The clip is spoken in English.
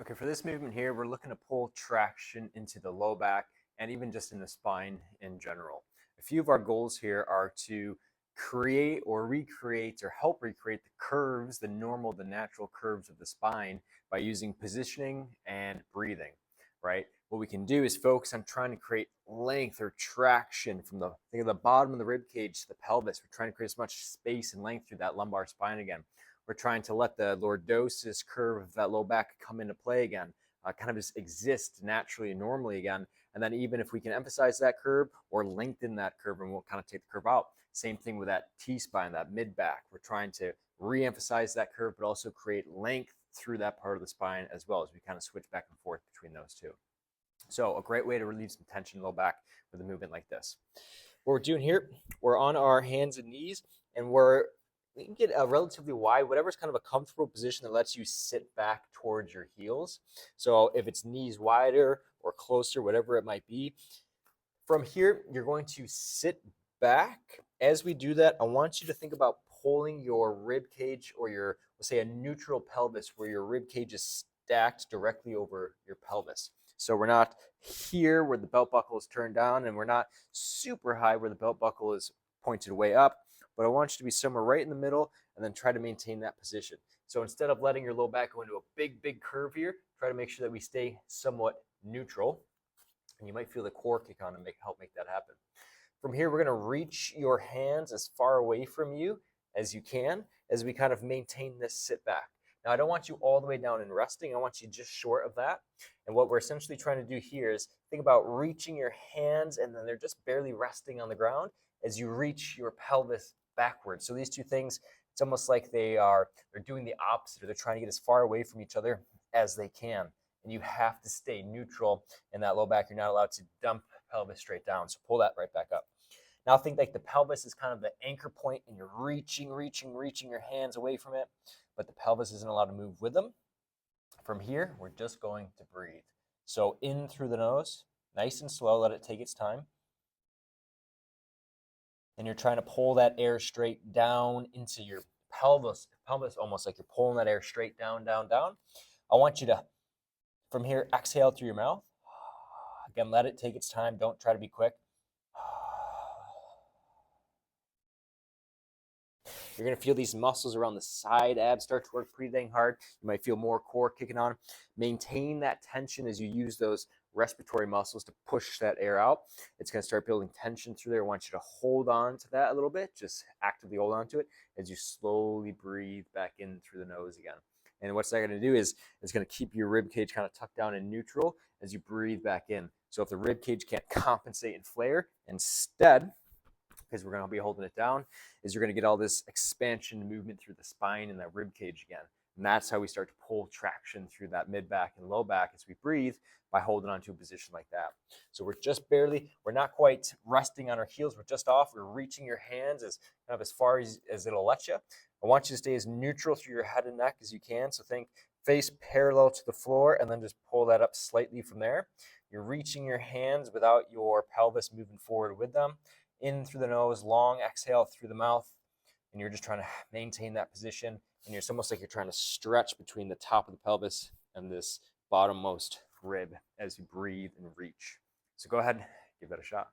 Okay, for this movement here, we're looking to pull traction into the low back and even just in the spine in general. A few of our goals here are to create or recreate or help recreate the curves, the normal, the natural curves of the spine by using positioning and breathing, right? What we can do is focus on trying to create length or traction from the bottom of the rib cage to the pelvis. We're trying to create as much space and length through that lumbar spine again. We're trying to let the lordosis curve of that low back come into play again, kind of just exist naturally and normally again. And then even if we can emphasize that curve or lengthen that curve, and we'll kind of take the curve out. Same thing with that T-spine, that mid-back. We're trying to re-emphasize that curve, but also create length through that part of the spine as well as we kind of switch back and forth between those two. So a great way to relieve some tension in the low back with a movement like this. What we're doing here, we're on our hands and knees, and we can get a relatively wide, whatever's kind of a comfortable position that lets you sit back towards your heels. So if it's knees wider or closer, whatever it might be. From here, you're going to sit back. As we do that, I want you to think about pulling your rib cage or your, let's say, a neutral pelvis where your rib cage is stacked directly over your pelvis. So we're not here where the belt buckle is turned down, and we're not super high where the belt buckle is pointed way up. But I want you to be somewhere right in the middle and then try to maintain that position. So instead of letting your low back go into a big curve here, try to make sure that we stay somewhat neutral. And you might feel the core kick on and help make that happen. From here, we're going to reach your hands as far away from you as you can as we kind of maintain this sit back. Now, I don't want you all the way down and resting. I want you just short of that. And what we're essentially trying to do here is think about reaching your hands, and then they're just barely resting on the ground as you reach your pelvis backwards. So these two things, it's almost like they're doing the opposite, or they're trying to get as far away from each other as they can. And you have to stay neutral in that low back. You're not allowed to dump pelvis straight down. So pull that right back up. Now think like the pelvis is kind of the anchor point, and you're reaching your hands away from it, but the pelvis isn't allowed to move with them. From here, we're just going to breathe. So in through the nose, nice and slow, let it take its time. And you're trying to pull that air straight down into your pelvis, almost like you're pulling that air straight down. I want you to, from here, exhale through your mouth. Again, let it take its time. Don't try to be quick. You're going to feel these muscles around the side abs start to work pretty dang hard. You might feel more core kicking on. Maintain that tension as you use those respiratory muscles to push that air out. It's going to start building tension through there. I want you to hold on to that a little bit. Just actively hold on to it as you slowly breathe back in through the nose again. And what's that going to do is it's going to keep your rib cage kind of tucked down in neutral as you breathe back in. So if the rib cage can't compensate and flare, instead, because we're going to be holding it down, is you're going to get all this expansion movement through the spine and that rib cage again. And that's how we start to pull traction through that mid back and low back as we breathe, by holding on to a position like that. So we're not quite resting on our heels, we're just off. We're reaching your hands as kind of as far as it'll let you. I want you to stay as neutral through your head and neck as you can. So think face parallel to the floor, and then just pull that up slightly from there. You're reaching your hands without your pelvis moving forward with them. In through the nose, long exhale through the mouth, and you're just trying to maintain that position. And it's almost like you're trying to stretch between the top of the pelvis and this bottommost rib as you breathe and reach. So go ahead, give that a shot.